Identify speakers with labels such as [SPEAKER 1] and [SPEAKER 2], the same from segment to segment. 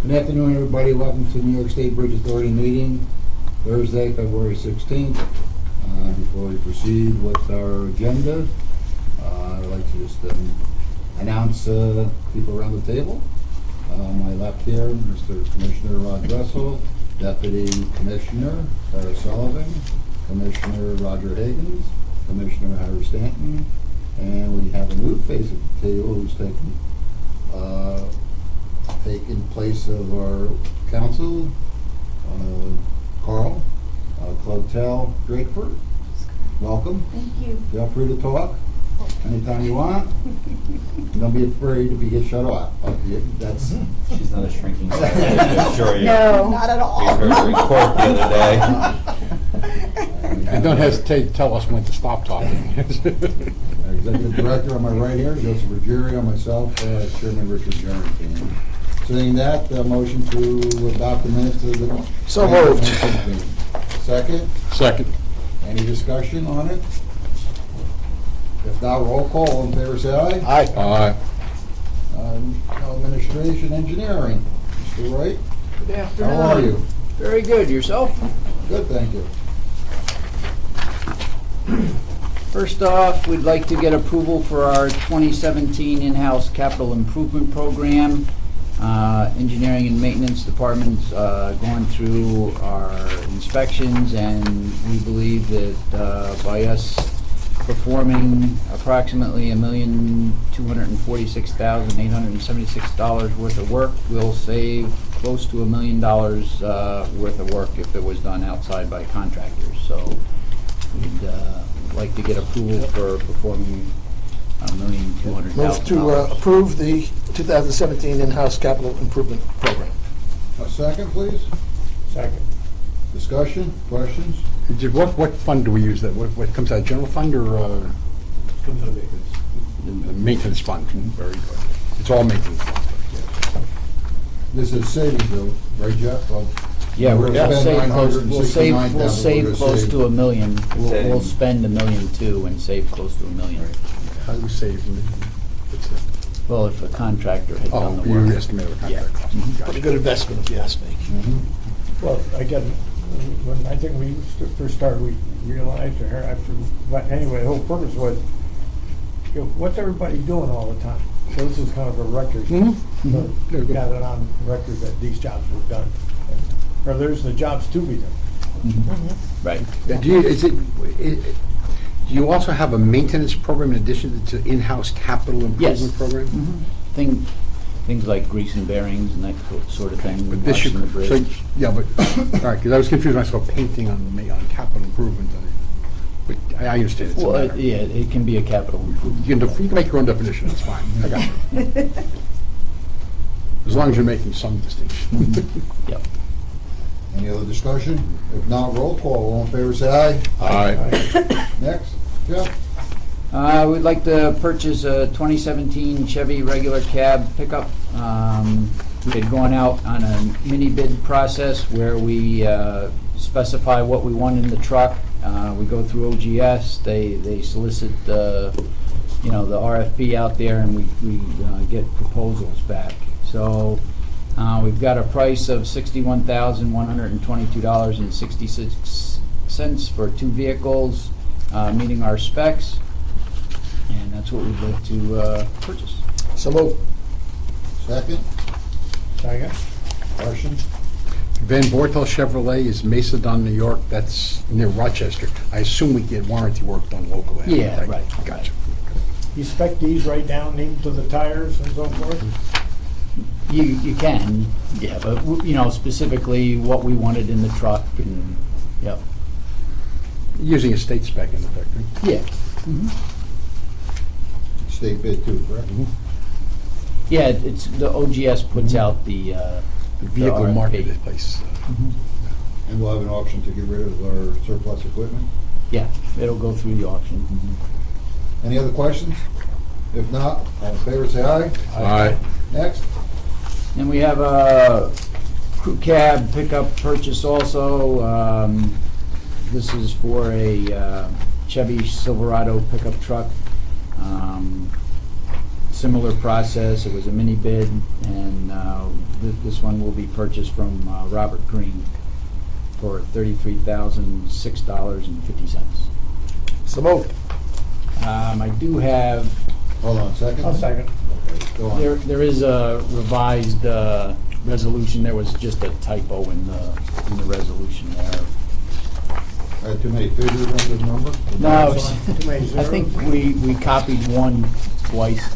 [SPEAKER 1] Good afternoon, everybody. Welcome to the New York State Bridge Authority meeting, Thursday, February 16th. Before we proceed with our agenda, I'd like to just announce people around the table. On my left here, Mr. Commissioner Rod Dressel, Deputy Commissioner Sarah Sullivan, Commissioner Roger Higgins, Commissioner Harry Stanton, and we have a new face at the table who's taking place of our council, Carl Clotel Drakeford. Welcome.
[SPEAKER 2] Thank you.
[SPEAKER 1] Feel free to talk anytime you want. Don't be afraid if you get shut off. That's
[SPEAKER 3] She's not a shrinking violet, I can assure you.
[SPEAKER 2] No, not at all.
[SPEAKER 3] We heard her in court the other day.
[SPEAKER 4] And don't hesitate to tell us when to stop talking.
[SPEAKER 1] Our Executive Director on my right here, Joseph Ruggieri, on myself, Chairman Richard Jernigan. Seeing that, motion to adopt the minutes of the...
[SPEAKER 4] So moved.
[SPEAKER 1] Second?
[SPEAKER 4] Second.
[SPEAKER 1] Any discussion on it? If not, roll call. All in favor, say aye.
[SPEAKER 4] Aye.
[SPEAKER 1] Administration, engineering. Mr. Wright?
[SPEAKER 5] Good afternoon.
[SPEAKER 1] How are you?
[SPEAKER 5] Very good. Yourself?
[SPEAKER 1] Good, thank you.
[SPEAKER 5] First off, we'd like to get approval for our 2017 in-house capital improvement program. Engineering and maintenance department's going through our inspections, and we believe that by us performing approximately $1,246,876 worth of work, we'll save close to $1 million worth of work if it was done outside by contractors. So we'd like to get approval for performing $1,200,000.
[SPEAKER 6] Move to approve the 2017 in-house capital improvement program.
[SPEAKER 1] A second, please.
[SPEAKER 6] Second.
[SPEAKER 1] Discussion, questions?
[SPEAKER 4] What fund do we use that? What comes out, general fund or
[SPEAKER 6] Comes out of maintenance.
[SPEAKER 4] the maintenance fund? Very good. It's all maintenance funds.
[SPEAKER 1] This is savings bill, right, Jeff?
[SPEAKER 5] Yeah,
[SPEAKER 1] We're gonna spend
[SPEAKER 5] we'll save
[SPEAKER 1] $969,000,
[SPEAKER 5] save close to $1 million. We'll
[SPEAKER 3] Same.
[SPEAKER 5] spend $1.2 million and save close to $1 million.
[SPEAKER 4] How do we save? What's that?
[SPEAKER 5] Well, if a contractor had done
[SPEAKER 4] Oh,
[SPEAKER 5] the
[SPEAKER 4] you
[SPEAKER 5] work.
[SPEAKER 4] estimate what
[SPEAKER 5] Yeah.
[SPEAKER 4] contract cost.
[SPEAKER 6] Pretty
[SPEAKER 4] Gotcha.
[SPEAKER 6] good investment, if you ask me.
[SPEAKER 7] Well, again, when I think we first started, we realized, but anyway, the whole purpose was, what's everybody doing all the time? So this is kind of a record.
[SPEAKER 4] Mhm.
[SPEAKER 7] So
[SPEAKER 4] Yeah, good.
[SPEAKER 7] got it on record that these jobs were done. Or there's the jobs to be done.
[SPEAKER 5] Right.
[SPEAKER 4] Do you also have a maintenance program in addition to in-house capital
[SPEAKER 5] Yes.
[SPEAKER 4] improvement program?
[SPEAKER 5] Things like grease and bearings and that sort of thing.
[SPEAKER 4] But this
[SPEAKER 5] washing the
[SPEAKER 4] should, so,
[SPEAKER 5] bridge.
[SPEAKER 4] yeah, but, all right, because I was confused when I saw painting on capital improvement. But I understand it's a
[SPEAKER 5] Well,
[SPEAKER 4] matter.
[SPEAKER 5] yeah, it can be a capital improvement.
[SPEAKER 4] You can make your own definition, it's fine. I got it. As long as you're making some distinction.
[SPEAKER 5] Yep.
[SPEAKER 1] Any other discussion? If not, roll call. All in favor, say aye.
[SPEAKER 4] Aye.
[SPEAKER 1] Next, Jeff?
[SPEAKER 5] We'd like to purchase a 2017 Chevy regular cab pickup. We're going out on a mini bid process where we specify what we want in the truck. We go through OGS, they solicit the RFP out there, and we get proposals back. So we've got a price of $61,122.66 for two vehicles, meeting our specs, and that's what we'd like to purchase.
[SPEAKER 6] So move.
[SPEAKER 1] Second?
[SPEAKER 7] Second?
[SPEAKER 1] Questions?
[SPEAKER 4] Van Bortel Chevrolet is Macedon, New York. That's near Rochester. I assume we get warranty work done locally.
[SPEAKER 5] Yeah, right.
[SPEAKER 4] Gotcha.
[SPEAKER 7] You spec these right down even to the tires and so forth?
[SPEAKER 5] You can, yeah, but specifically what we wanted in the truck, and yep.
[SPEAKER 4] Using a state spec in effect, right?
[SPEAKER 5] Yeah.
[SPEAKER 1] State bid too, correct?
[SPEAKER 5] Yeah, it's the OGS puts out the
[SPEAKER 4] Vehicle
[SPEAKER 5] RFP.
[SPEAKER 4] marketplace.
[SPEAKER 1] And we'll have an auction to get rid of our surplus equipment.
[SPEAKER 5] Yeah, it'll go through the auction.
[SPEAKER 1] Any other questions? If not, all in favor, say aye.
[SPEAKER 4] Aye.
[SPEAKER 1] Next?
[SPEAKER 5] And we have a crew cab pickup purchase also. This is for a Chevy Silverado pickup truck. similar process. It was a mini bid, and this one will be purchased from Robert Green for $33,006.50.
[SPEAKER 6] So moved.
[SPEAKER 5] I do have,
[SPEAKER 1] Hold on a second.
[SPEAKER 7] I'll second.
[SPEAKER 1] Okay, go on.
[SPEAKER 5] there is a revised resolution. There was just a typo in the resolution there.
[SPEAKER 1] Too many figures on the number?
[SPEAKER 5] No,
[SPEAKER 7] Too many
[SPEAKER 5] I think
[SPEAKER 7] zeros?
[SPEAKER 5] we copied one twice.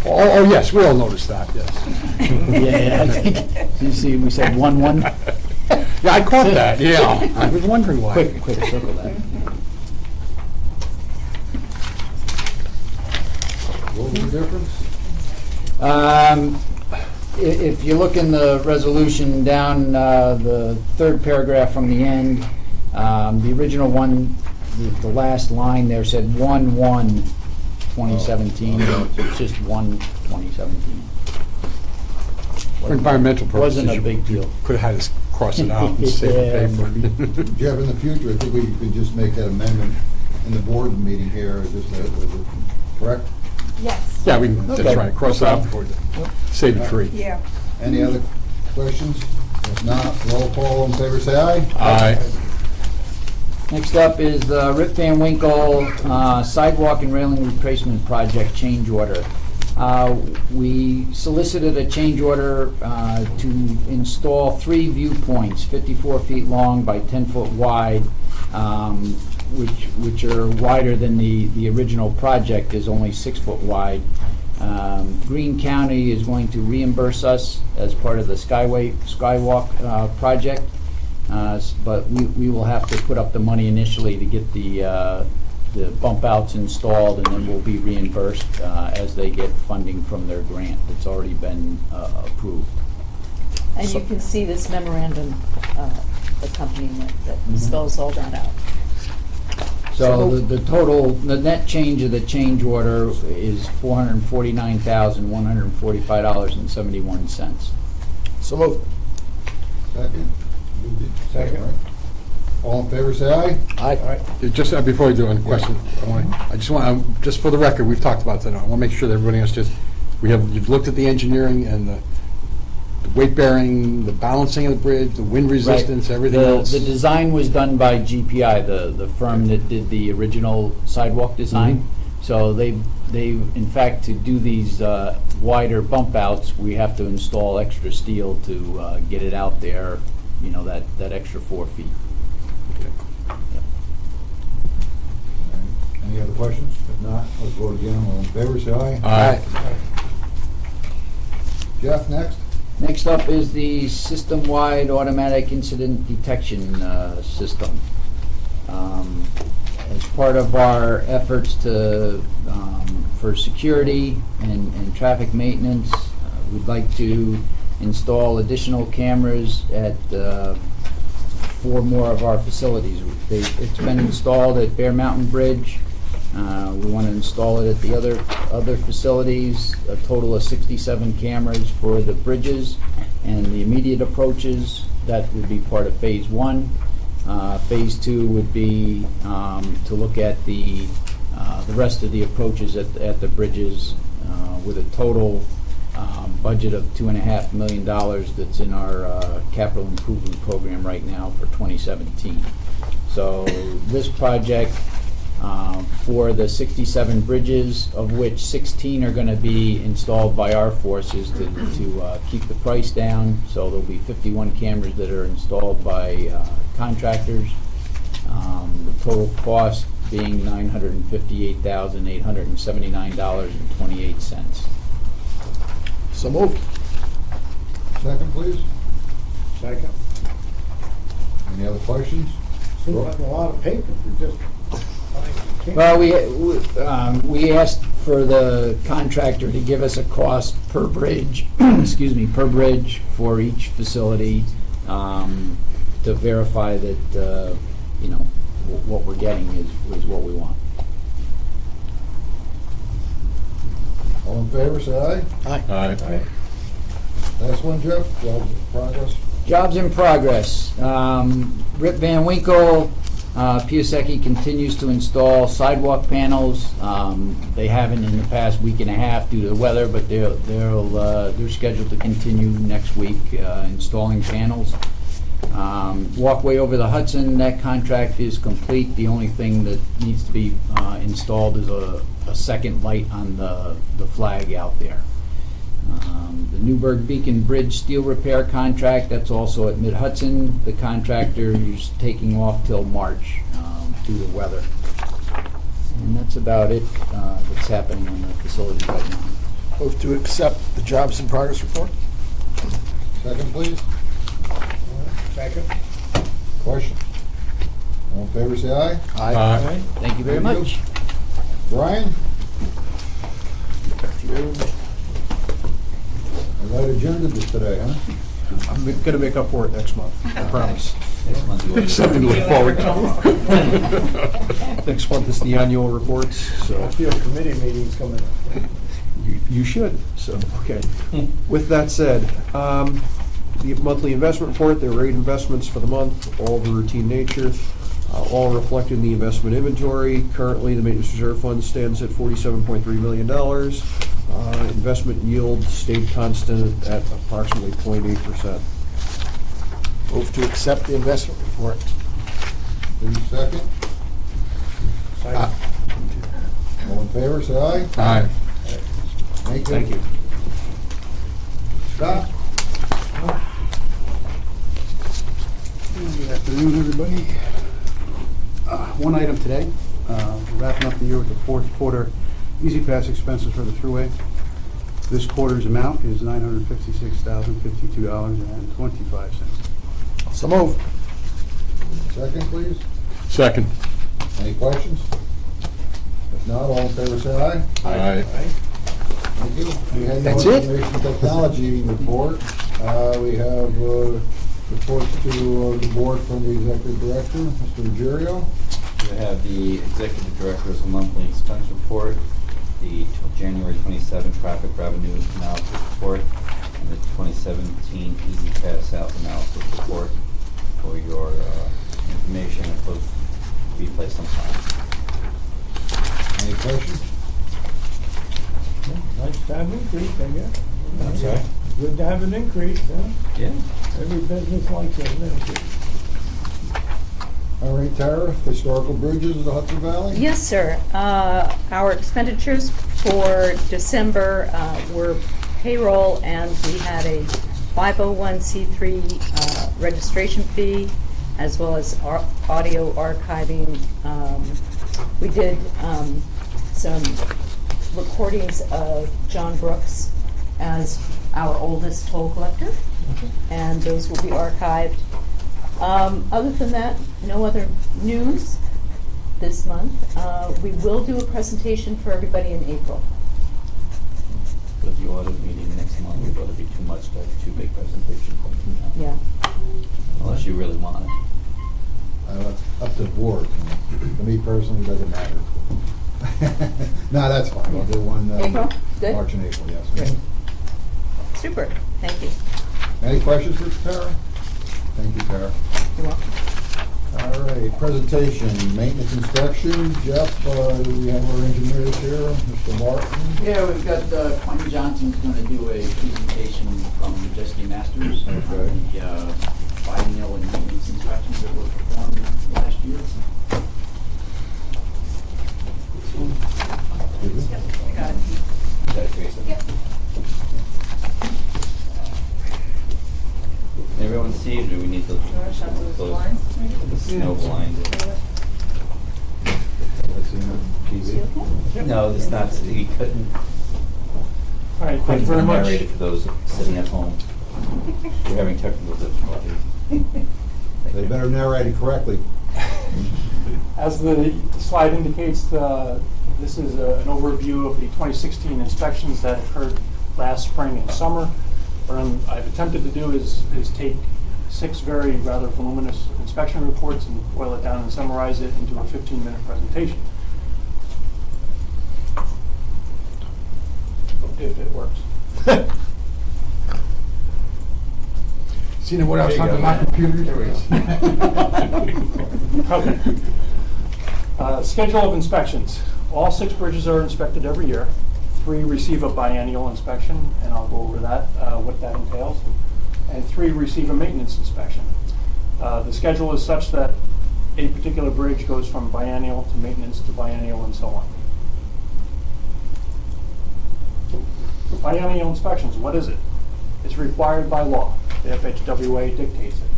[SPEAKER 4] Oh, yes, we all noticed that, yes.
[SPEAKER 5] Yeah, I think, you see, we said 1-1.
[SPEAKER 4] Yeah, I caught that, yeah. I was wondering why.
[SPEAKER 5] Quick circle that.
[SPEAKER 1] What was the difference?
[SPEAKER 5] If you look in the resolution down the third paragraph from the end, the original one, the last line there said 1/1/2017. It's just 1/2017.
[SPEAKER 4] For environmental purposes.
[SPEAKER 5] Wasn't a big deal.
[SPEAKER 4] Could have had us cross it out and save
[SPEAKER 5] Yeah,
[SPEAKER 4] the paper.
[SPEAKER 1] Jeff, in the future, I think we can just make that amendment in the board meeting here, just, correct?
[SPEAKER 2] Yes.
[SPEAKER 4] Yeah, we can, that's
[SPEAKER 5] Okay.
[SPEAKER 4] right, cross it out before, save the tree.
[SPEAKER 2] Yeah.
[SPEAKER 1] Any other questions? If not, roll call, all in favor, say aye.
[SPEAKER 4] Aye.
[SPEAKER 5] Next up is the Rip Van Winkle sidewalk and railing replacement project change order. We solicited a change order to install 3 viewpoints, 54 feet long by 10 foot wide, which are wider than the original project is only 6 foot wide. Greene County is going to reimburse us as part of the Skywalk project, but we will have to put up the money initially to get the bump outs installed, and then we'll be reimbursed as they get funding from their grant that's already been approved.
[SPEAKER 2] And you can see this memorandum accompanying it that spells all that out.
[SPEAKER 5] So the total, the net change of the change order is $449,145.71.
[SPEAKER 6] So moved.
[SPEAKER 1] Second?
[SPEAKER 7] Second.
[SPEAKER 1] Right. All in favor, say aye.
[SPEAKER 6] Aye.
[SPEAKER 7] All right.
[SPEAKER 4] Just before you do any question, I just want, just for the record, we've talked about that, I want to make sure that everybody else just, you've looked at the engineering and the weight bearing, the balancing of the bridge, the wind resistance, everything else.
[SPEAKER 5] The design was done by GPI, the firm that did the original sidewalk design. So they, in fact, to do these wider bump outs, we have to install extra steel to get it out there, you know, that extra 4 feet.
[SPEAKER 1] Any other questions? If not, let's vote again. All in favor, say aye.
[SPEAKER 4] Aye.
[SPEAKER 1] Jeff, next?
[SPEAKER 5] Next up is the system-wide automatic incident detection system. As part of our efforts for security and traffic maintenance, we'd like to install additional cameras at 4 more of our facilities. It's been installed at Bear Mountain Bridge. We want to install it at the other facilities, a total of 67 cameras for the bridges and the immediate approaches. That would be part of phase 1. Phase 2 would be to look at the rest of the approaches at the bridges with a total budget of $2.5 million that's in our capital improvement program right now for 2017. So this project, for the 67 bridges, of which 16 are going to be installed by our forces to keep the price down. So there'll be 51 cameras that are installed by contractors. The total cost being $958,879.28.
[SPEAKER 6] So moved.
[SPEAKER 1] Second, please.
[SPEAKER 7] Second.
[SPEAKER 1] Any other questions?
[SPEAKER 7] Seems like a lot of paper for just buying a camera.
[SPEAKER 5] Well, we asked for the contractor to give us a cost per bridge, excuse me, per bridge for each facility, to verify that, you know, what we're getting is what we want.
[SPEAKER 1] All in favor, say aye.
[SPEAKER 4] Aye.
[SPEAKER 1] Last one, Jeff. Jobs in progress.
[SPEAKER 5] Jobs in progress. Rip Van Winkle Piasecki continues to install sidewalk panels. They haven't in the past week and a half due to the weather, but they're scheduled to continue next week installing panels. Walkway over the Hudson, that contract is complete. The only thing that needs to be installed is a second light on the flag out there. The Newburgh Beacon Bridge steel repair contract, that's also at Mid-Hudson. The contractor is taking off till March due to weather. And that's about it that's happening on the facility right now.
[SPEAKER 6] Move to accept the jobs in progress report.
[SPEAKER 1] Second, please.
[SPEAKER 7] Second.
[SPEAKER 1] Question? All in favor, say aye.
[SPEAKER 7] Aye.
[SPEAKER 5] Thank you very
[SPEAKER 1] Thank you.
[SPEAKER 5] much.
[SPEAKER 1] Brian? A light agenda today, huh?
[SPEAKER 8] I'm gonna make up for it next month, I promise.
[SPEAKER 3] Next month you will.
[SPEAKER 4] Something to look forward to.
[SPEAKER 8] Next month is the annual reports,
[SPEAKER 7] I
[SPEAKER 8] so
[SPEAKER 7] feel committee meetings coming up.
[SPEAKER 8] you should, so, okay. With that said, the monthly investment report, there were 8 investments for the month, all of a routine nature, all reflected in the investment inventory. Currently, the maintenance reserve fund stands at $47.3 million. Investment yield stayed constant at approximately 0.8%.
[SPEAKER 6] Move to accept the investment report.
[SPEAKER 1] Please, second.
[SPEAKER 7] Second.
[SPEAKER 1] All in favor, say aye.
[SPEAKER 4] Aye.
[SPEAKER 8] Thank you.
[SPEAKER 1] Scott?
[SPEAKER 9] Good afternoon, everybody. One item today, wrapping up the year with the fourth quarter Easy Pass expenses for the Thruway. This quarter's amount is $956,052.25.
[SPEAKER 6] So move.
[SPEAKER 1] Second, please.
[SPEAKER 4] Second.
[SPEAKER 1] Any questions? If not, all in favor, say aye.
[SPEAKER 4] Aye.
[SPEAKER 1] Thank you. We had no
[SPEAKER 6] That's it?
[SPEAKER 1] information technology report. We have reports to the board from the executive director, Mr. Ruggiero.
[SPEAKER 3] You have the executive director's monthly expense report, the January 27 traffic revenue analysis report, and the 2017 Easy Pass sales analysis report for your information and both be placed on file.
[SPEAKER 1] Any questions?
[SPEAKER 7] Nice to have an increase, I guess.
[SPEAKER 3] I'm sorry?
[SPEAKER 7] Good to have an increase, huh?
[SPEAKER 3] Yeah.
[SPEAKER 7] Every business likes an increase.
[SPEAKER 1] All right, Tara, historical bridges of the Hudson Valley?
[SPEAKER 2] Yes, sir. Our expenditures for December were payroll, and we had a 501c3 registration fee, as well as audio archiving. We did some recordings of John Brooks as our oldest toll collector, and those will be archived. Other than that, no other news this month. We will do a presentation for everybody in April.
[SPEAKER 3] With the audit meeting next month, we thought it'd be too much to have 2 big presentations.
[SPEAKER 2] Yeah.
[SPEAKER 3] Unless you really want it.
[SPEAKER 1] It's up to the board. To me personally, it doesn't matter. No, that's fine. We'll do one
[SPEAKER 2] April? Good?
[SPEAKER 1] March and April, yes.
[SPEAKER 2] Super. Thank you.
[SPEAKER 1] Any questions for Tara? Thank you, Tara.
[SPEAKER 2] You're welcome.
[SPEAKER 1] All right, presentation, maintenance inspection. Jeff, we have our engineers here, Mr. Martin.
[SPEAKER 5] Yeah, we've got Quentin Johnson's going to do a presentation from Majesty Masters on
[SPEAKER 1] Okay.
[SPEAKER 5] the biennial and maintenance inspections that were performed last year.
[SPEAKER 3] Everyone see, or do we need to close the snow blind?
[SPEAKER 1] Let's see, TV.
[SPEAKER 3] No, it's not, he couldn't.
[SPEAKER 7] All right, thank you
[SPEAKER 3] Couldn't
[SPEAKER 7] very much.
[SPEAKER 3] narrate it for those sitting at home. We're having technical difficulties.
[SPEAKER 1] They better narrate it correctly.
[SPEAKER 10] As the slide indicates, this is an overview of the 2016 inspections that occurred last spring and summer. What I've attempted to do is take 6 very rather voluminous inspection reports and boil it down and summarize it into a 15-minute presentation. If it works.
[SPEAKER 6] Is
[SPEAKER 9] See what I was
[SPEAKER 7] There you
[SPEAKER 9] talking about
[SPEAKER 7] go.
[SPEAKER 9] computers?
[SPEAKER 7] Okay. Schedule of inspections. All 6 bridges are inspected every year. 3 receive a biennial inspection, and I'll go over that, what that entails. And 3 receive a maintenance inspection. The schedule is such that a particular bridge goes from biennial to maintenance to biennial and so on. Biennial inspections, what is it? It's required by law. The FHWA dictates it.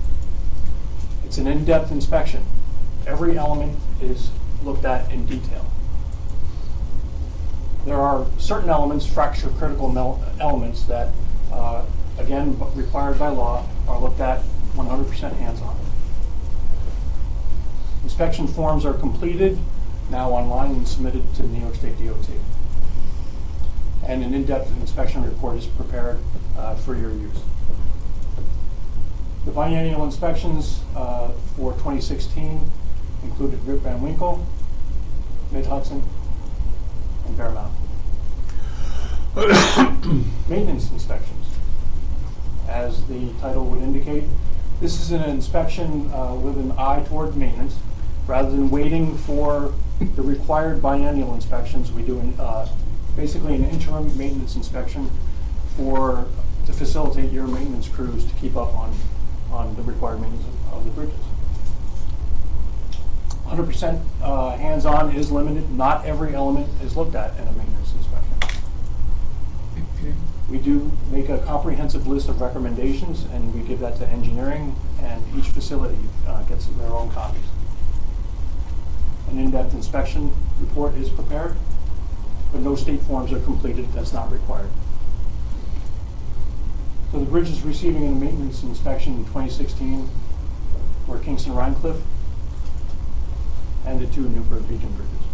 [SPEAKER 7] It's an in-depth inspection. Every element is looked at in detail. There are certain elements, fracture critical elements, that, again, required by law, are looked at 100% hands-on. Inspection forms are completed, now online, and submitted to New York State DOT. And an in-depth inspection report is prepared for your use. The biennial inspections for 2016 included Rip Van Winkle, Mid-Hudson, and Bear Mountain. Maintenance inspections. As the title would indicate, this is an inspection with an eye toward maintenance. Rather than waiting for the required biennial inspections, we do basically an interim maintenance inspection to facilitate your maintenance crews to keep up on the required maintenance of the bridges. 100% hands-on is limited. Not every element is looked at in a maintenance inspection. We do make a comprehensive list of recommendations, and we give that to engineering, and each facility gets their own copies. An in-depth inspection report is prepared, but no state forms are completed. That's not required. So the bridges receiving a maintenance inspection in 2016 were Kingston Rhinecliff and the 2 Newburgh Beacon bridges.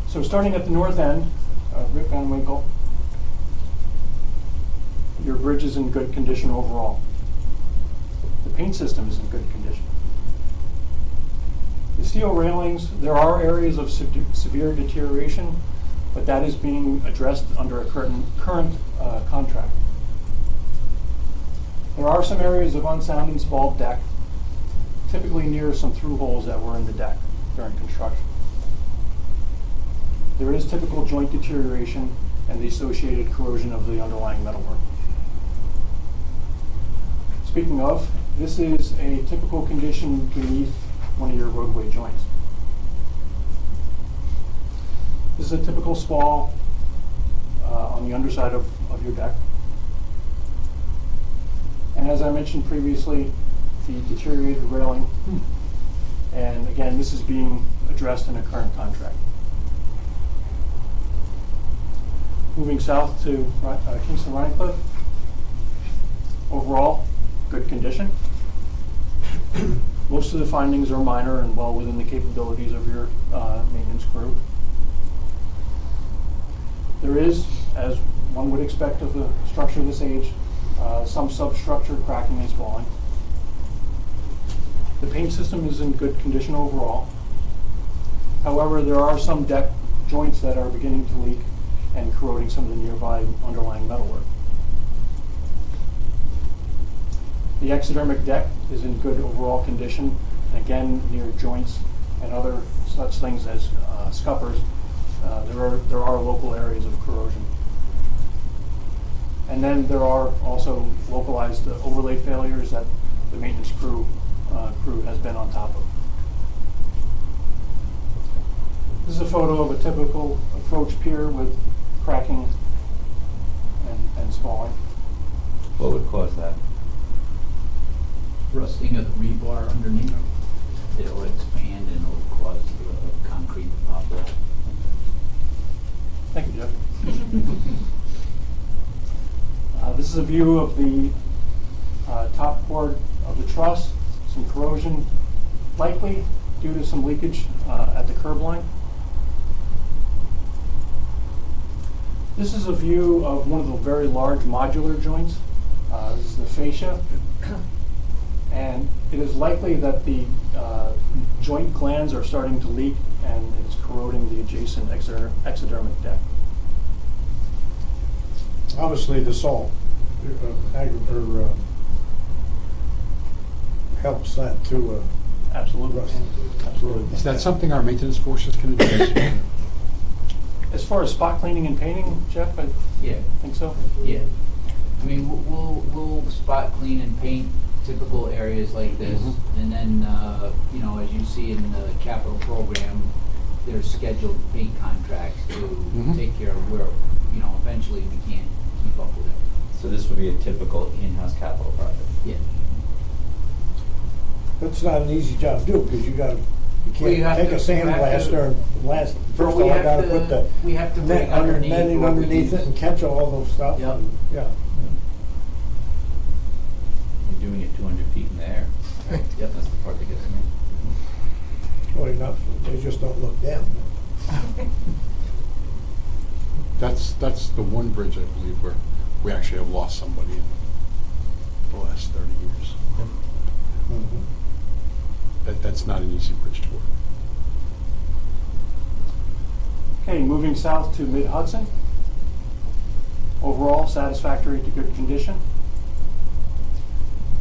[SPEAKER 7] So starting at the north end, Rip Van Winkle, your bridge is in good condition overall. The paint system is in good condition. The steel railings, there are areas of severe deterioration, but that is being addressed under a current contract. There are some areas of unsound and spalled deck, typically near some through holes that were in the deck during construction. There is typical joint deterioration and the associated corrosion of the underlying metalwork. Speaking of, this is a typical condition beneath one of your roadway joints. This is a typical spall on the underside of your deck. And as I mentioned previously, the deteriorated railing. And again, this is being addressed in a current contract. Moving south to Kingston Rhinecliff. Overall, good condition. Most of the findings are minor and well within the capabilities of your maintenance crew. There is, as one would expect of a structure this age, some substructure cracking and spalling. The paint system is in good condition overall. However, there are some deck joints that are beginning to leak and corroding some of the nearby underlying metalwork. The exodermic deck is in good overall condition, again near joints and other such things as scuppers. There are local areas of corrosion. And then there are also localized overlay failures that the maintenance crew has been on top of. This is a photo of a typical approach pier with cracking and spalling.
[SPEAKER 3] What would cause that?
[SPEAKER 5] Rusting of the rebar underneath. It'll expand and it'll cause the concrete to pop off.
[SPEAKER 7] Thank you, Jeff. This is a view of the top chord of the truss. Some corrosion, likely due to some leakage at the curb line. This is a view of one of the very large modular joints. This is the fascia. And it is likely that the joint glands are starting to leak and it's corroding the adjacent exodermic deck. Obviously the salt. helps that to,
[SPEAKER 10] Absolutely.
[SPEAKER 7] Russ.
[SPEAKER 10] Absolutely.
[SPEAKER 4] Is that something our maintenance forces can address?
[SPEAKER 10] As far as spot cleaning and painting, Jeff, I
[SPEAKER 5] Yeah,
[SPEAKER 10] think so.
[SPEAKER 5] yeah. I mean, we'll spot clean and paint typical areas like this, and then, you know, as you see in the capital program, there's scheduled paint contracts to take care of where, you know, eventually we can't keep up with it.
[SPEAKER 3] So this would be a typical in-house capital project.
[SPEAKER 5] Yeah.
[SPEAKER 7] it's not an easy job to do, because you gotta, you
[SPEAKER 5] Well, you have
[SPEAKER 7] can't take
[SPEAKER 5] to-
[SPEAKER 7] a
[SPEAKER 5] you have to-
[SPEAKER 7] sandblaster and blast, first of
[SPEAKER 5] we
[SPEAKER 7] all, I
[SPEAKER 5] have
[SPEAKER 7] gotta
[SPEAKER 5] to-
[SPEAKER 7] put the
[SPEAKER 5] we have to bring
[SPEAKER 7] net under,
[SPEAKER 5] underneath
[SPEAKER 7] netting
[SPEAKER 5] what we
[SPEAKER 7] underneath it
[SPEAKER 5] use.
[SPEAKER 7] and catch all those stuff.
[SPEAKER 5] Yep.
[SPEAKER 7] and- Yeah.
[SPEAKER 3] You're doing it 200 feet in the air.
[SPEAKER 5] Yep.
[SPEAKER 3] That's the part that gets me.
[SPEAKER 7] Well, enough, they just don't look down.
[SPEAKER 4] That's the one bridge, I believe, where we actually have lost somebody in the last 30 years. That's not an easy bridge to work.
[SPEAKER 10] Okay, moving south to Mid-Hudson. Overall, satisfactory to good condition.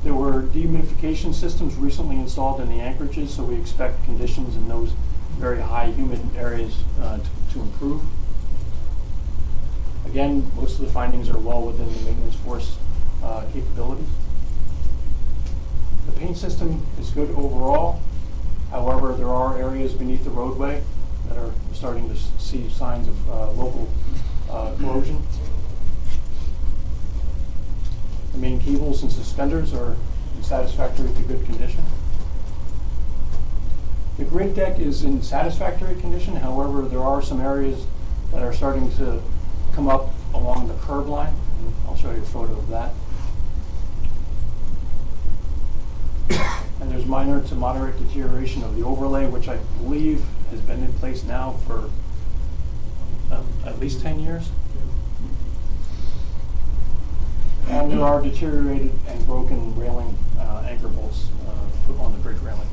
[SPEAKER 10] There were dehumidification systems recently installed in the anchorages, so we expect conditions in those very high humid areas to improve. Again, most of the findings are well within the maintenance force capabilities. The paint system is good overall. However, there are areas beneath the roadway that are starting to see signs of local corrosion. The main cables and suspenders are in satisfactory to good condition. The grid deck is in satisfactory condition. However, there are some areas that are starting to come up along the curb line. I'll show you a photo of that. And there's minor to moderate deterioration of the overlay, which I believe has been in place now for at least 10 years. And there are deteriorated and broken railing anchor bolts on the bridge railing.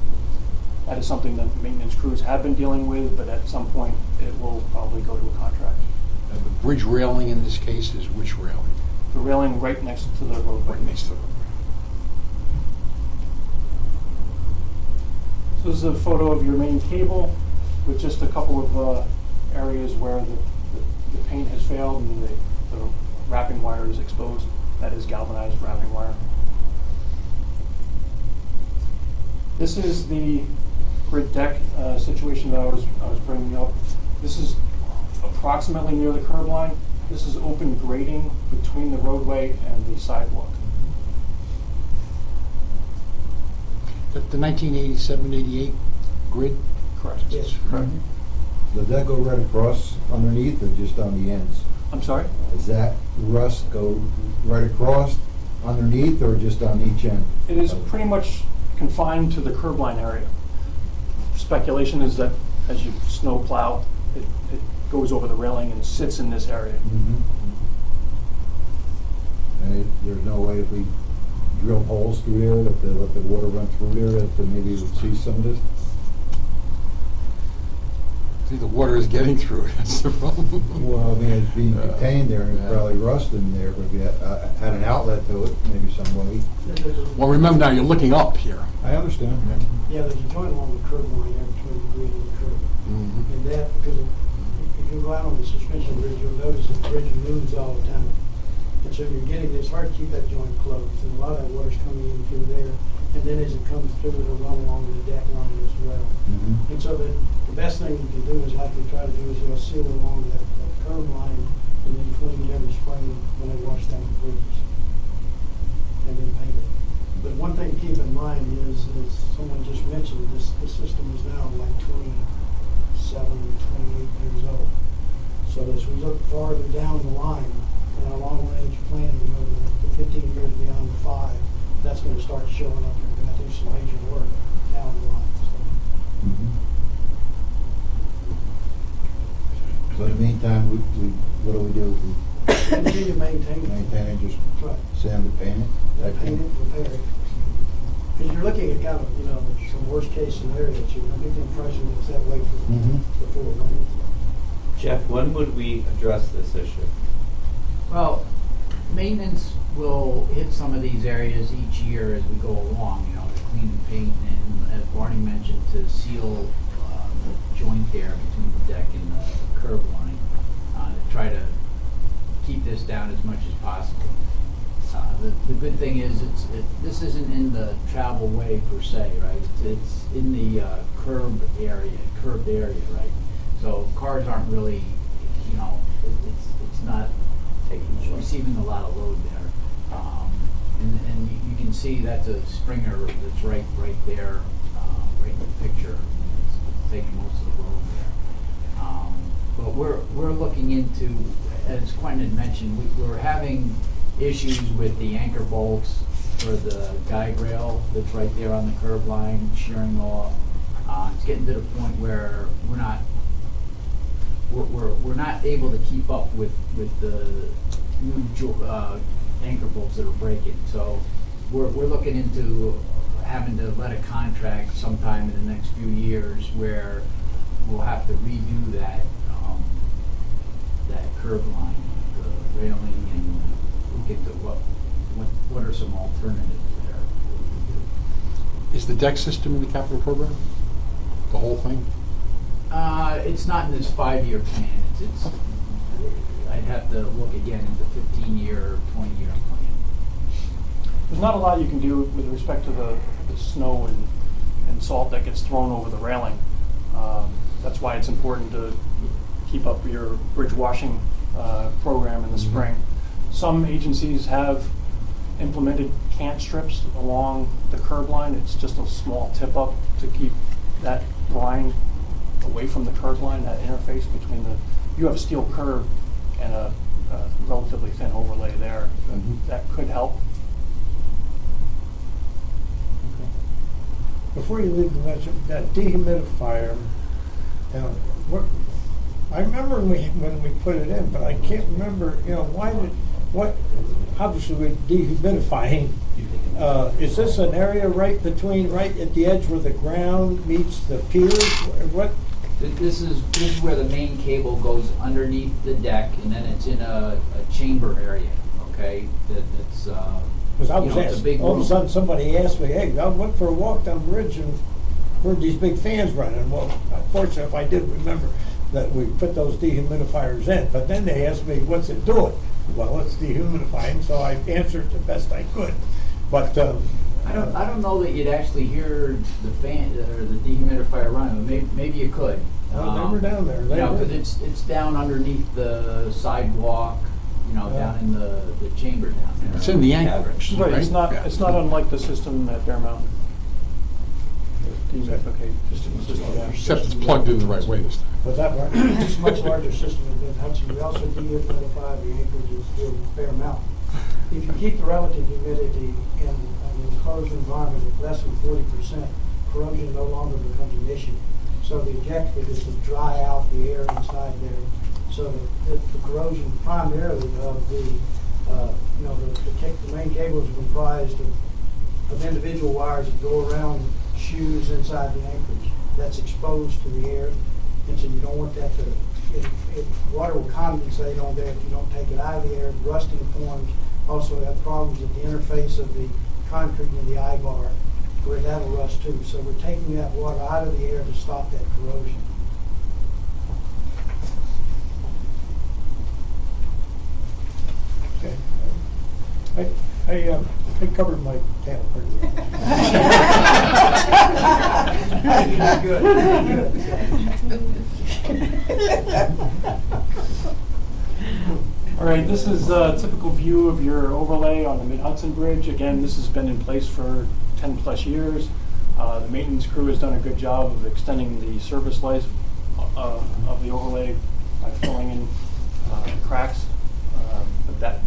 [SPEAKER 10] That is something that maintenance crews have been dealing with, but at some point it will probably go to a contract.
[SPEAKER 4] The bridge railing in this case is which railing?
[SPEAKER 10] The railing right next to the roadway.
[SPEAKER 4] Right next to the roadway.
[SPEAKER 10] So this is a photo of your main cable with just a couple of areas where the paint has failed and the wrapping wire is exposed. That is galvanized wrapping wire. This is the grid deck situation that I was bringing up. This is approximately near the curb line. This is open grading between the roadway and the sidewalk.
[SPEAKER 4] The 1987, 88 grid?
[SPEAKER 10] Correct.
[SPEAKER 7] Yes.
[SPEAKER 10] Correct.
[SPEAKER 1] Does that go right across underneath or just on the ends?
[SPEAKER 10] I'm sorry?
[SPEAKER 1] Does that rust go right across underneath or just on each end?
[SPEAKER 10] It is pretty much confined to the curb line area. Speculation is that as you snow plow, it goes over the railing and sits in this area.
[SPEAKER 1] And there's no way if we drill holes through there, that they let the water run through there, that maybe we'll see some of this?
[SPEAKER 4] See, the water is getting through it, that's the problem.
[SPEAKER 1] Well, I mean, it's being contained there, and it's
[SPEAKER 4] Yeah.
[SPEAKER 1] probably rust in there, but if you had an outlet to it, maybe some way.
[SPEAKER 4] Well, remember now, you're looking up here.
[SPEAKER 1] I understand.
[SPEAKER 11] Yeah, there's a joint along the curb line there between the grid and the curb.
[SPEAKER 4] Mhm.
[SPEAKER 11] And that, because if you go out on the suspension bridge, you'll notice that the bridge moves all the time. And so you're getting, it's hard to keep that joint closed, and a lot of that water's coming in through there. And then as it comes through, it'll run along the deck line as well.
[SPEAKER 1] Mhm.
[SPEAKER 11] And so the best thing you can do is, like we try to do, is you'll seal along that curb line and then clean it every spring when they wash down the bridges. And then paint it. But one thing to keep in mind is, as someone just mentioned, this system is now like 27, 28 years old. So as we look farther down the line in our long-range planning, over the 15 years beyond the 5, that's going to start showing up. We're going to do some major work down the line.
[SPEAKER 1] So in the meantime, we what do we do?
[SPEAKER 11] So continue to maintain it.
[SPEAKER 1] Maintain it, just
[SPEAKER 11] That's right.
[SPEAKER 1] sand it, paint it? That
[SPEAKER 11] Paint it, repair it. Because you're looking at kind of, some worst-case scenarios. You're going to get the impression it's that way
[SPEAKER 1] Mhm.
[SPEAKER 11] before, right?
[SPEAKER 3] Jeff, when would we address this issue?
[SPEAKER 5] Well, maintenance we'll hit some of these areas each year as we go along, you know, to clean and paint, and as Barney mentioned, to seal the joint there between the deck and the curb line, to try to keep this down as much as possible. The good thing is, this isn't in the travel way per se, right? It's in the curbed area, right? So cars aren't really, you know, it's not receiving a lot of load there. And you can see that's a Springer that's right there, right in the picture. It's taking most of the load there. But we're looking into, as Quentin had mentioned, we're having issues with the anchor bolts for the guide rail that's right there on the curb line, shearing off. It's getting to the point where we're not able to keep up with the new anchor bolts that are breaking. So we're looking into having to let a contract sometime in the next few years where we'll have to redo that curb line, the railing, and look into what are some alternatives there.
[SPEAKER 4] Is the deck system in the capital program? The whole thing?
[SPEAKER 5] It's not in this 5-year plan. It's I'd have to look again at the 15-year, 20-year plan.
[SPEAKER 10] There's not a lot you can do with respect to the snow and salt that gets thrown over the railing. That's why it's important to keep up your bridge washing program in the spring. Some agencies have implemented cant strips along the curb line. It's just a small tip up to keep that line away from the curb line, that interface between you have a steel curb and a relatively thin overlay there. That could help.
[SPEAKER 7] Before you leave, that dehumidifier, I remember when we put it in, but I can't remember, you know, obviously we're dehumidifying. Is this an area right at the edge where the ground meets the piers? What?
[SPEAKER 5] This is where the main cable goes underneath the deck, and then it's in a chamber area, okay? That's
[SPEAKER 7] Because I was
[SPEAKER 5] it's a big
[SPEAKER 7] all of a
[SPEAKER 5] room.
[SPEAKER 7] sudden somebody asked me, hey, I went for a walk down the bridge and heard these big fans running. Well, unfortunately, if I did remember that we put those dehumidifiers in, but then they asked me, what's it doing? Well, it's dehumidifying, so I answered the best I could. But
[SPEAKER 5] I don't know that you'd actually hear the fan or the dehumidifier running. Maybe you could.
[SPEAKER 7] well, they were down there.
[SPEAKER 5] You know, because it's down underneath the sidewalk, you know, down in the chamber down there.
[SPEAKER 4] It's in the anchor,
[SPEAKER 10] Right,
[SPEAKER 4] right?
[SPEAKER 10] it's not unlike the system at Bear Mountain. The dehumidification system, yeah.
[SPEAKER 4] Except it's plugged in the right way this time.
[SPEAKER 7] Was that right?
[SPEAKER 11] It's a much larger system than Hudson. We also dehumidify the anchorages of Bear Mountain. If you keep the relative humidity in an enclosed environment at less than 40%, corrosion no longer becomes an issue. So the objective is to dry out the air inside there, so that the corrosion primarily of the main cables are comprised of individual wires that go around shoes inside the anchorage. That's exposed to the air, and so you don't want that water will condensate on there if you don't take it out of the air. Rusting forms. Also have problems at the interface of the concrete and the eye bar where that'll rust too. So we're taking that water out of the air to stop that corrosion.
[SPEAKER 7] Okay. I covered my tail pretty well.
[SPEAKER 10] All right, this is a typical view of your overlay on the Mid-Hudson Bridge. Again, this has been in place for 10 plus years. The maintenance crew has done a good job of extending the service life of the overlay by filling in cracks, but that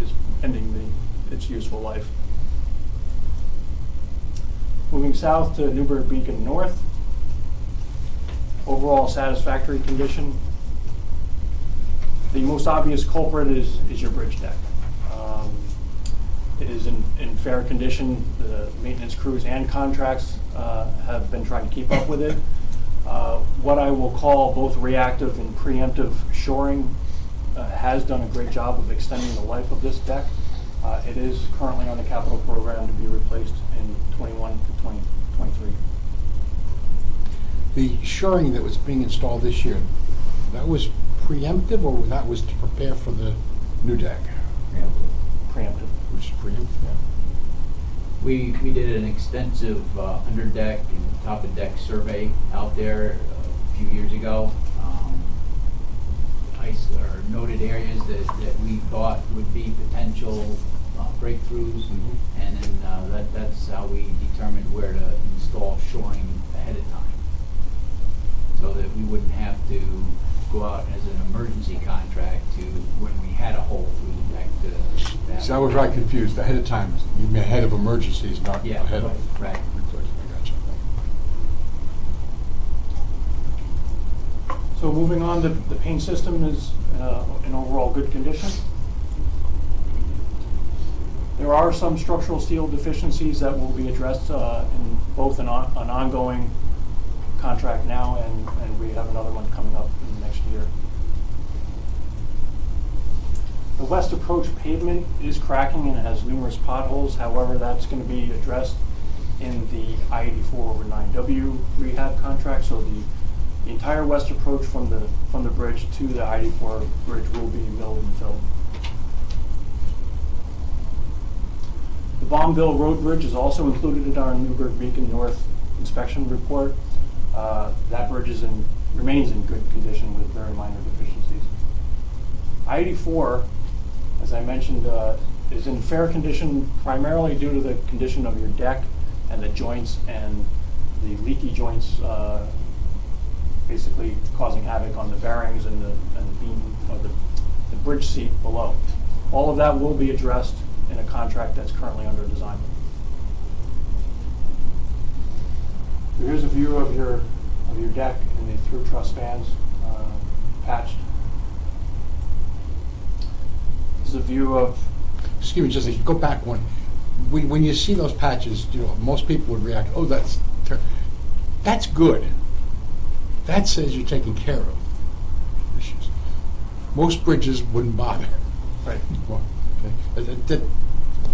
[SPEAKER 10] is ending its useful life. Moving south to Newburgh Beacon North. Overall satisfactory condition. The most obvious culprit is your bridge deck. It is in fair condition. The maintenance crews and contracts have been trying to keep up with it. What I will call both reactive and preemptive shoring has done a great job of extending the life of this deck. It is currently on the capital program to be replaced in 21 to 2023.
[SPEAKER 4] The shoring that was being installed this year, that was preemptive, or that was to prepare for the new deck?
[SPEAKER 10] Preemptive.
[SPEAKER 4] Which is preemptive, yeah.
[SPEAKER 5] We did an extensive under deck and top of deck survey out there a few years ago. Or noted areas that we thought would be potential breakthroughs, and then that's how we determined where to install shoring ahead of time, so that we wouldn't have to go out as an emergency contract to when we had a hole through the deck to that.
[SPEAKER 4] See, I was right confused. Ahead of time, you mean ahead of emergencies, not
[SPEAKER 5] Yeah,
[SPEAKER 4] ahead of
[SPEAKER 5] right.
[SPEAKER 4] replacement. I gotcha.
[SPEAKER 10] So moving on, the paint system is in overall good condition. There are some structural steel deficiencies that will be addressed in both an ongoing contract now and we have another one coming up in the next year. The west approach pavement is cracking and has numerous potholes. However, that's going to be addressed in the I-84 over 9W rehab contract. So the entire west approach from the bridge to the I-84 bridge will be milled and filled. The Bombville Road Bridge is also included in our Newburgh Beacon North inspection report. That bridge remains in good condition with very minor deficiencies. I-84, as I mentioned, is in fair condition primarily due to the condition of your deck and the joints and the leaky joints basically causing havoc on the bearings and the beam or the bridge seat below. All of that will be addressed in a contract that's currently under design. Here's a view of your deck and the through truss spans patched. This is a view of.
[SPEAKER 4] Excuse me, just go back one. When you see those patches, most people would react, "Oh, that's good. That says you're taking care of issues." Most bridges wouldn't bother.
[SPEAKER 10] Right.
[SPEAKER 4] Well, okay.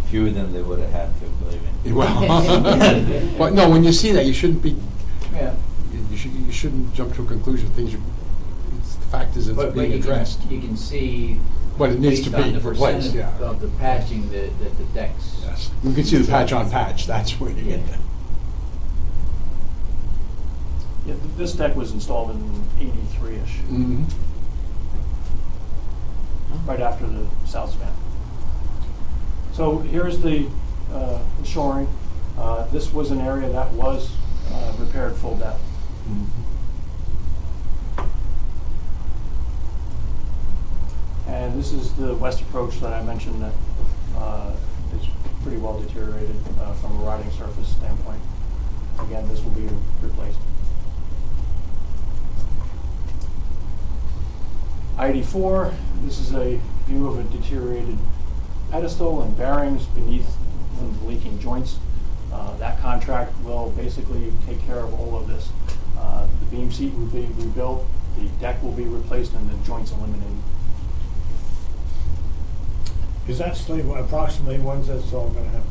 [SPEAKER 3] Fewer than they would have had to, believe me.
[SPEAKER 4] Well, but no, when you see that, you shouldn't be.
[SPEAKER 5] Yeah.
[SPEAKER 4] You shouldn't jump to a conclusion. The fact is, it's being addressed.
[SPEAKER 5] You can see.
[SPEAKER 4] But it needs to
[SPEAKER 5] based on
[SPEAKER 4] be
[SPEAKER 5] the
[SPEAKER 4] replaced.
[SPEAKER 5] percent
[SPEAKER 4] Yeah.
[SPEAKER 5] of the patching that the decks.
[SPEAKER 4] Yes. You can see the patch on patch. That's where you get that.
[SPEAKER 10] Yeah, this deck was installed in '83-ish,
[SPEAKER 4] Mm-hmm.
[SPEAKER 10] right after the south span. So here's the shoring. This was an area that was repaired full depth. And this is the west approach that I mentioned that is pretty well deteriorated from a riding surface standpoint. Again, this will be replaced. I-84, this is a view of a deteriorated pedestal and bearings beneath one of the leaking joints. That contract will basically take care of all of this. The beam seat will be rebuilt, the deck will be replaced, and the joints eliminated.
[SPEAKER 7] Is that slate approximately when's this all gonna happen?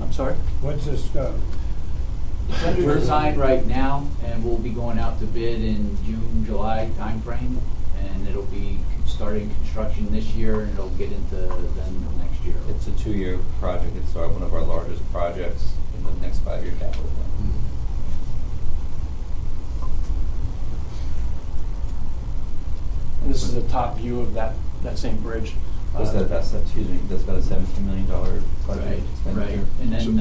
[SPEAKER 10] I'm sorry?
[SPEAKER 7] When's this,
[SPEAKER 5] It's under design right now, and we'll be going out to bid in June, July timeframe, and it'll be starting construction this year, and it'll get into then next year.
[SPEAKER 3] It's a 2-year project. It's one of our largest projects in the next 5-year capital plan.
[SPEAKER 10] And this is a top view of that same bridge.
[SPEAKER 3] That's about a $17 million budget
[SPEAKER 5] Right,
[SPEAKER 3] expenditure.
[SPEAKER 5] and then,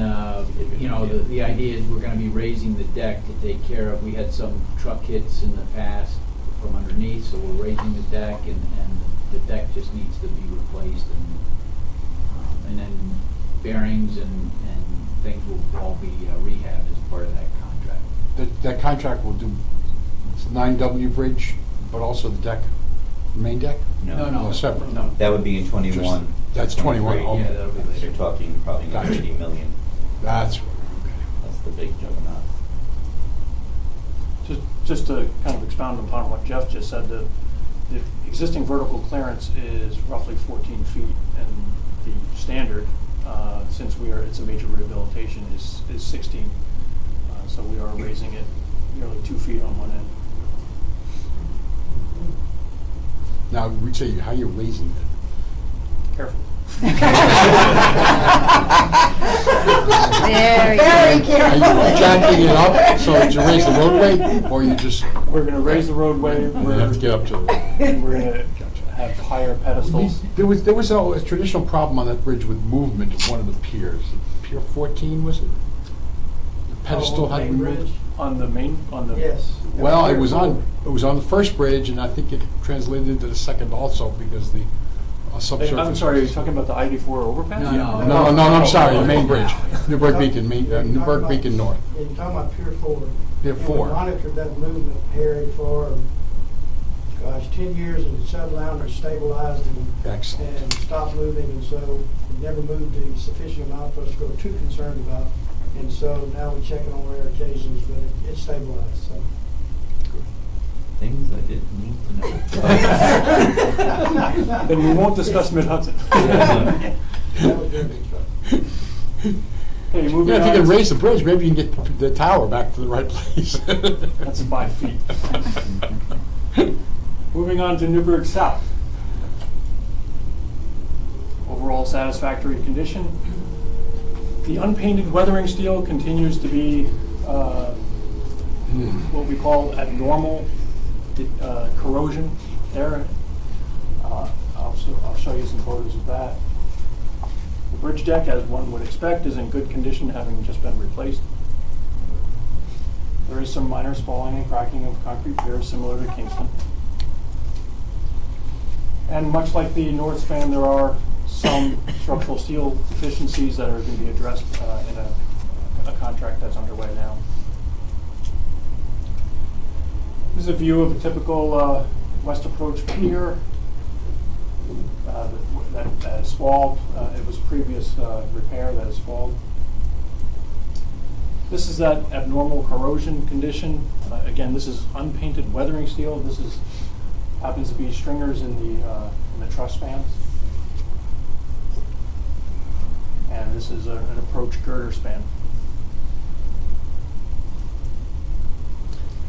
[SPEAKER 5] the idea is we're gonna be raising the deck to take care of, we had some truck hits in the past from underneath, so we're raising the deck, and the deck just needs to be replaced, and then bearings and things will all be rehabbed as part of that contract.
[SPEAKER 4] That contract will do 9W bridge, but also the deck, the main deck?
[SPEAKER 5] No,
[SPEAKER 4] separate.
[SPEAKER 5] no.
[SPEAKER 3] That would be in 21.
[SPEAKER 4] That's 21,
[SPEAKER 3] 23.
[SPEAKER 4] okay.
[SPEAKER 5] Yeah, that'll be later.
[SPEAKER 3] You're talking probably
[SPEAKER 4] Gotcha.
[SPEAKER 3] $80 million.
[SPEAKER 4] That's
[SPEAKER 3] That's the big juggernaut.
[SPEAKER 10] Just to kind of expound upon what Jeff just said, the existing vertical clearance is roughly 14 feet, and the standard, since it's a major rehabilitation, is 16. So we are raising it nearly 2 feet on one end.
[SPEAKER 4] Now, we say how you're raising it.
[SPEAKER 10] Careful.
[SPEAKER 2] Very
[SPEAKER 4] Are you jacking it up so that you raise the roadway, or you just,
[SPEAKER 10] We're going to raise the roadway.
[SPEAKER 4] you have to get up to it?
[SPEAKER 10] We're going to have higher pedestals.
[SPEAKER 4] There was a traditional problem on that bridge with movement of one of the piers. Pier 14, was it? The pedestal had
[SPEAKER 11] Main
[SPEAKER 4] moved.
[SPEAKER 11] bridge?
[SPEAKER 10] On the main,
[SPEAKER 11] Yes.
[SPEAKER 4] Well, it was on the first bridge, and I think it translated into the second also because the subsurface.
[SPEAKER 10] I'm sorry, are you talking about the I-84 overpass?
[SPEAKER 5] No.
[SPEAKER 4] No, I'm sorry, the main bridge, Newburgh Beacon, Newburgh Beacon North.
[SPEAKER 11] Yeah, you're talking about Pier 4.
[SPEAKER 4] Pier
[SPEAKER 11] And
[SPEAKER 4] 4.
[SPEAKER 11] we monitored that movement, Harry, for, 10 years, and it settled down or stabilized
[SPEAKER 4] Excellent.
[SPEAKER 11] and stopped moving, and so it never moved a sufficient amount for us to go too concerned about. And so now we check it on rare occasions, but it's stabilized, so.
[SPEAKER 3] Things I didn't need to know.
[SPEAKER 10] Then we won't discuss Mid-Hudson.
[SPEAKER 11] That was very big trouble.
[SPEAKER 10] Okay, moving
[SPEAKER 4] Yeah, if you
[SPEAKER 10] on.
[SPEAKER 4] can raise the bridge, maybe you can get the tower back to the right place.
[SPEAKER 10] That's 5 feet. Moving on to Newburgh South. Overall satisfactory condition. The unpainted weathering steel continues to be what we call abnormal corrosion there. I'll show you some photos of that. The bridge deck, as one would expect, is in good condition, having just been replaced. There is some minor spalling and cracking of concrete piers similar to Kingston. And much like the north span, there are some structural steel deficiencies that are going to be addressed in a contract that's underway now. This is a view of a typical west approach pier that is spalled. It was a previous repair that is spalled. This is that abnormal corrosion condition. Again, this is unpainted weathering steel. This happens to be stringers in the truss spans. And this is an approach girder span.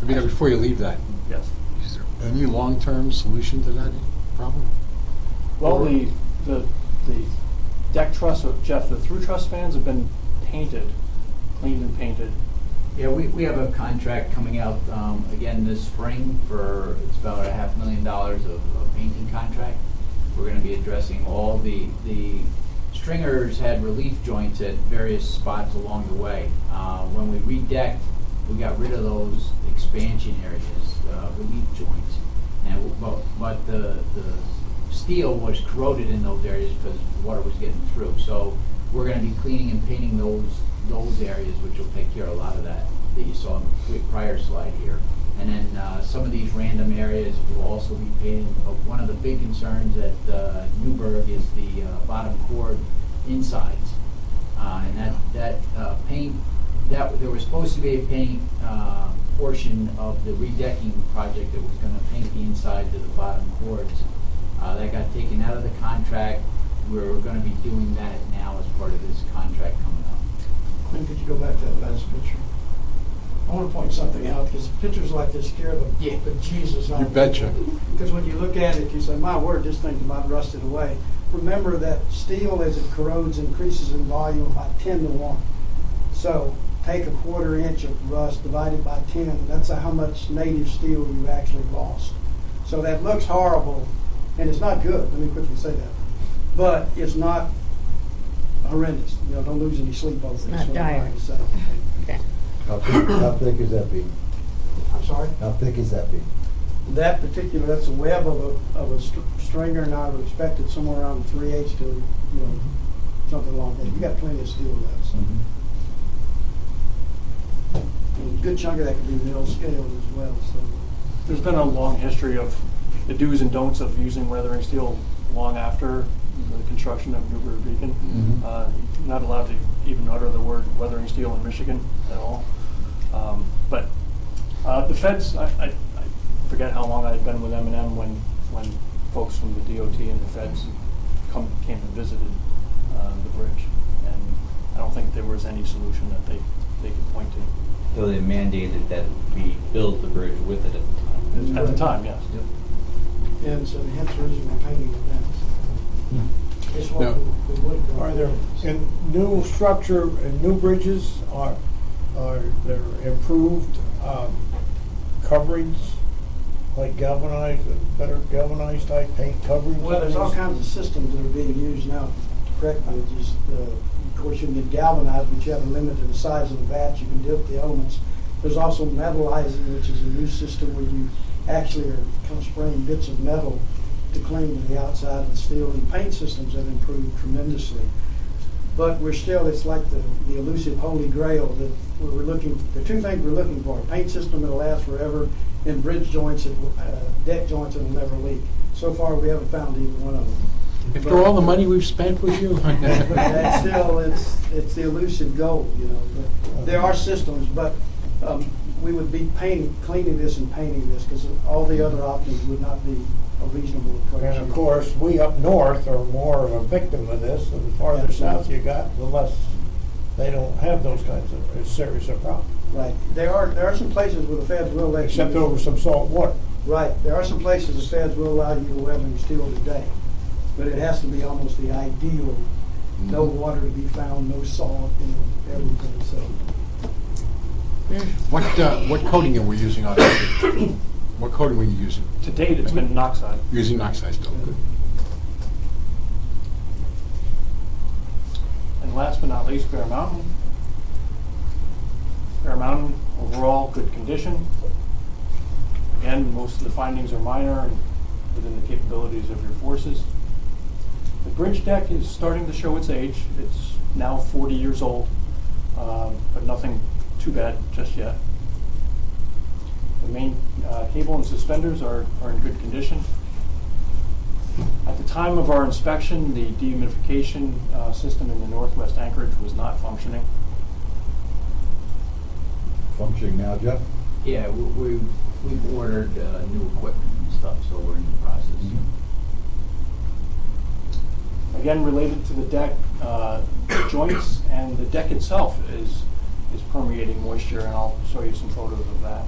[SPEAKER 4] Before you leave that,
[SPEAKER 10] Yes.
[SPEAKER 4] is there any long-term solution to that problem?
[SPEAKER 10] Well, the deck truss, Jeff, the through truss spans have been painted, cleaned and painted.
[SPEAKER 5] Yeah, we have a contract coming out again this spring for, it's about $500,000 of painting contract. We're going to be addressing all the stringers had relief joints at various spots along the way. When we redecked, we got rid of those expansion areas, relief joints. And but the steel was corroded in those areas because water was getting through. So we're going to be cleaning and painting those areas, which will take care of a lot of that you saw in the prior slide here. And then some of these random areas will also be painted. One of the big concerns at Newburgh is the bottom chord insides. And that paint, there was supposed to be a paint portion of the redecking project that was going to paint the inside to the bottom chords. That got taken out of the contract. We're going to be doing that now as part of this contract coming up.
[SPEAKER 11] Quinn, could you go back to that last picture? I want to point something out, because pictures like this scare the Jesus out
[SPEAKER 4] You
[SPEAKER 11] of
[SPEAKER 4] betcha.
[SPEAKER 11] people. Because when you look at it, you say, my word, this thing's about rusted away. Remember that steel, as it corrodes, increases in volume about 10 to 1. So take a 1/4 inch of rust, divide it by 10, that's how much native steel you've actually lost. So that looks horrible, and it's not good, let me quickly say that. But it's not horrendous. You know, don't lose any sleep over it.
[SPEAKER 2] Not
[SPEAKER 11] is what I'm
[SPEAKER 2] dire.
[SPEAKER 11] trying to say.
[SPEAKER 2] Okay.
[SPEAKER 12] How thick is that beam?
[SPEAKER 11] I'm sorry?
[SPEAKER 12] How thick is that beam?
[SPEAKER 11] That particular, that's a web of a stringer, and I would expect it somewhere around 3/8 to, something along that. You got plenty of steel left. So. And a good chunk of that could be mill scale as well. So.
[SPEAKER 10] There's been a long history of the do's and don'ts of using weathering steel long after the construction of Newburgh Beacon. You're not allowed to even utter the word weathering steel in Michigan at all. But the feds, I forget how long I had been with M&M when folks from the DOT and the feds came and visited. the bridge. And I don't think there was any solution that they could point to.
[SPEAKER 3] So they mandated that we build the bridge with it at the time.
[SPEAKER 10] At the time, yes.
[SPEAKER 11] And so hence the reason we're painting it now. It's what
[SPEAKER 4] No.
[SPEAKER 11] we would have done.
[SPEAKER 7] Are there, in new structure, and new bridges, are there improved coverings, like galvanized, better galvanized type paint coverings?
[SPEAKER 11] Well, there's all kinds of systems that are being used now to correct bridges. Of course, you can get galvanized, but you have a limit to the size of the vat. You can dip the elements. There's also metallizing, which is a new system where you actually are kind of spraying bits of metal to cling to the outside of the steel. And paint systems have improved tremendously. But we're still, it's like the elusive holy grail that we're looking, the two things we're looking for: a paint system that'll last forever, and bridge joints, deck joints that will never leak. So far, we haven't found either one of them.
[SPEAKER 4] After all the money we've spent with you.
[SPEAKER 11] But that's still, it's the elusive goal, you know. But there are systems, but we would be cleaning this and painting this, because all the other options would not be a reasonable approach.
[SPEAKER 7] And of course, we up north are more of a victim of this, and the farther south you got, the less they don't have those kinds of serious of problems.
[SPEAKER 11] Right. There are some places where the feds will let you.
[SPEAKER 7] Except over some salt water.
[SPEAKER 11] Right. There are some places the feds will allow you to weather steel today, but it has to be almost the ideal. No water to be found, no salt, everything. So.
[SPEAKER 4] What coating are we using on it? What coating were you using?
[SPEAKER 10] To date, it's been oxide.
[SPEAKER 4] Using oxide still. Good.
[SPEAKER 10] And last but not least, Bear Mountain. Bear Mountain, overall, good condition. Again, most of the findings are minor and within the capabilities of your forces. The bridge deck is starting to show its age. It's now 40 years old, but nothing too bad just yet. The main cable and suspenders are in good condition. At the time of our inspection, the dehumidification system in the northwest anchorage was not functioning.
[SPEAKER 12] Functioning now, Jeff?
[SPEAKER 5] Yeah, we've ordered new equipment and stuff, so we're in the process.
[SPEAKER 10] Again, related to the deck, the joints and the deck itself is permeating moisture, and I'll show you some photos of that.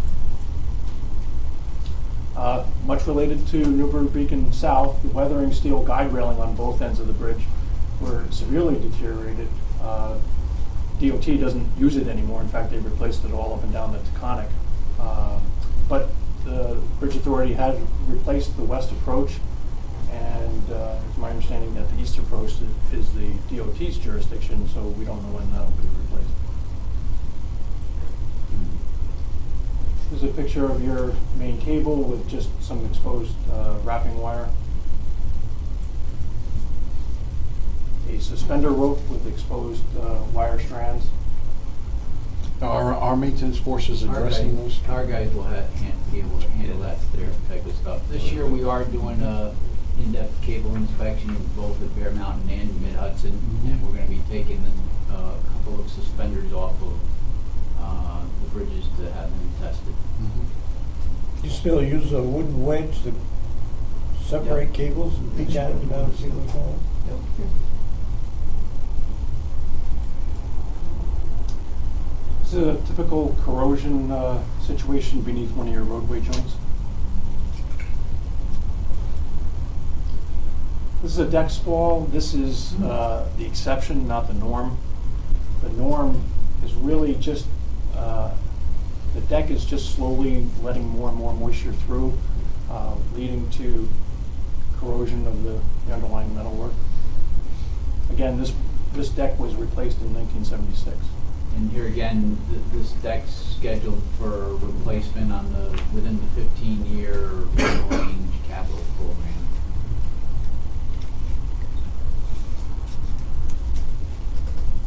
[SPEAKER 10] Much related to Newbury Beacon South, the weathering steel guide railing on both ends of the bridge were severely deteriorated. DOT doesn't use it anymore. In fact, they replaced it all up and down the Taconic. But the Bridge Authority had replaced the west approach, and it's my understanding that the east approach is the DOT's jurisdiction, so we don't know when that will be replaced. This is a picture of your main cable with just some exposed wrapping wire. A suspender rope with exposed wire strands.
[SPEAKER 4] Are our maintenance forces addressing those?
[SPEAKER 5] Our guys will be able to handle that type of stuff. This year we are doing a in-depth cable inspection both at Bear Mountain and Mid-Hudson, and we're going to be taking a couple of suspenders off of the bridges to have them tested.
[SPEAKER 7] You still use a wooden wedge to separate cables and peek at them down and see what's going on?
[SPEAKER 5] Yep.
[SPEAKER 10] This is a typical corrosion situation beneath one of your roadway joints. This is a deck spall. This is the exception, not the norm. The norm is really just the deck is just slowly letting more and more moisture through, leading to corrosion of the underlying metalwork. Again, this deck was replaced in 1976.
[SPEAKER 5] And here again, this deck's scheduled for replacement within the 15-year range capital program.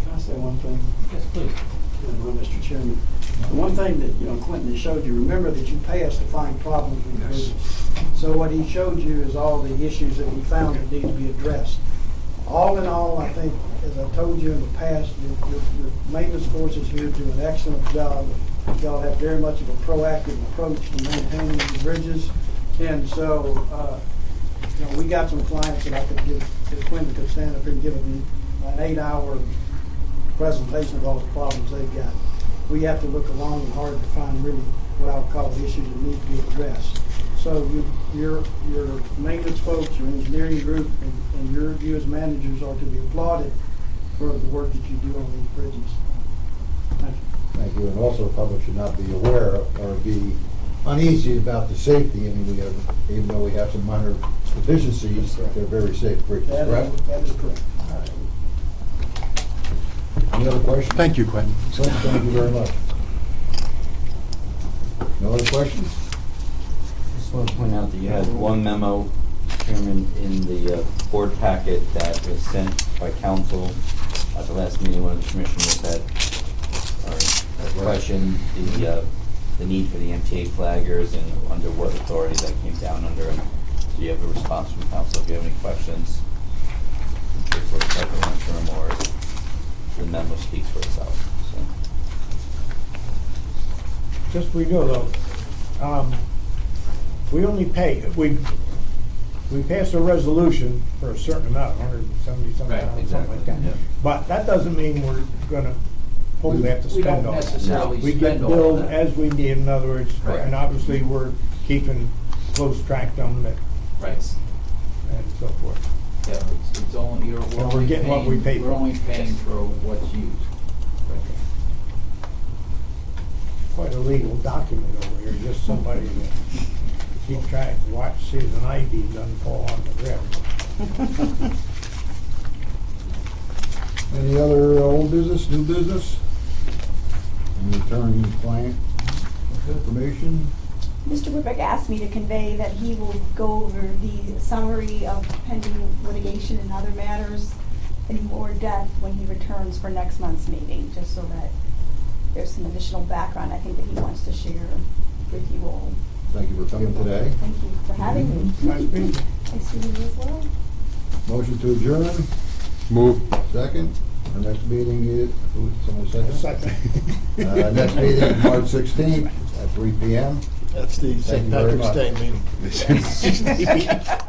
[SPEAKER 11] Can I say one thing?
[SPEAKER 5] Yes, please.
[SPEAKER 11] Mr. Chairman. The one thing that, Quentin has showed you, remember that you pay us to find problems with bridges. So what he showed you is all the issues that we found that need to be addressed. All in all, I think, as I told you in the past, your maintenance forces here do an excellent job. Y'all have very much of a proactive approach to maintaining the bridges. And so, we got some clients that I could give, if Quentin could stand up here and give me an 8-hour presentation of all the problems they've got. We have to look long and hard to find really what I would call issues that need to be addressed. So your maintenance folks, your engineering group, and you as managers are to be applauded for the work that you do on these bridges. Thank you.
[SPEAKER 12] Thank you, and also the public should not be aware or be uneasy about the safety. I mean, we have, even though we have some minor deficiencies, they're very safe bridges, correct?
[SPEAKER 11] That is correct.
[SPEAKER 12] Any other questions?
[SPEAKER 4] Thank you, Quentin.
[SPEAKER 12] Thank you very much. No other questions?
[SPEAKER 3] Just want to point out that you had one memo, Chairman, in the board packet that was sent by council at the last meeting. One of the commissioners had questioned the need for the MTA flaggers and under what authority that came down under. And do you have a response from council? If you have any questions, for the second term, or the memo speaks for itself. So.
[SPEAKER 7] Just we know though, we only pay, we passed a resolution for a certain amount, 170 something, something like that.
[SPEAKER 3] Yeah.
[SPEAKER 7] But that doesn't mean we're gonna hopefully have to
[SPEAKER 5] We
[SPEAKER 7] spend
[SPEAKER 5] don't
[SPEAKER 7] all that.
[SPEAKER 5] necessarily
[SPEAKER 7] We get
[SPEAKER 5] spend all
[SPEAKER 7] billed
[SPEAKER 5] of that.
[SPEAKER 7] as we need, in other words,
[SPEAKER 5] Right.
[SPEAKER 7] and obviously we're keeping close track of them
[SPEAKER 5] Right.
[SPEAKER 7] and so forth.
[SPEAKER 5] Yeah, it's only,
[SPEAKER 7] And we're getting what we pay for.
[SPEAKER 5] We're only paying for what's used.
[SPEAKER 7] Quite a legal document over here, just somebody to keep track, watch, see if an ivy doesn't fall on the ground.
[SPEAKER 12] Any other old business, new business? Any attorney-client information?
[SPEAKER 13] Mr. Whitbeck asked me to convey that he will go over the summary of pending litigation and other matters in more depth when he returns for next month's meeting, just so that there's some additional background I think that he wants to share with you all.
[SPEAKER 12] Thank you for coming today.
[SPEAKER 13] Thank you for having me.
[SPEAKER 7] Nice meeting you.
[SPEAKER 13] Nice meeting you as well.
[SPEAKER 12] Motion to adjourn,
[SPEAKER 4] Move.
[SPEAKER 12] second. Our next meeting is, someone second?
[SPEAKER 7] Second.
[SPEAKER 12] Next meeting is March 16th at 3 p.m.
[SPEAKER 6] That's the
[SPEAKER 12] Thank
[SPEAKER 6] St.
[SPEAKER 12] you very
[SPEAKER 6] Patrick's
[SPEAKER 12] much.
[SPEAKER 6] Day meeting.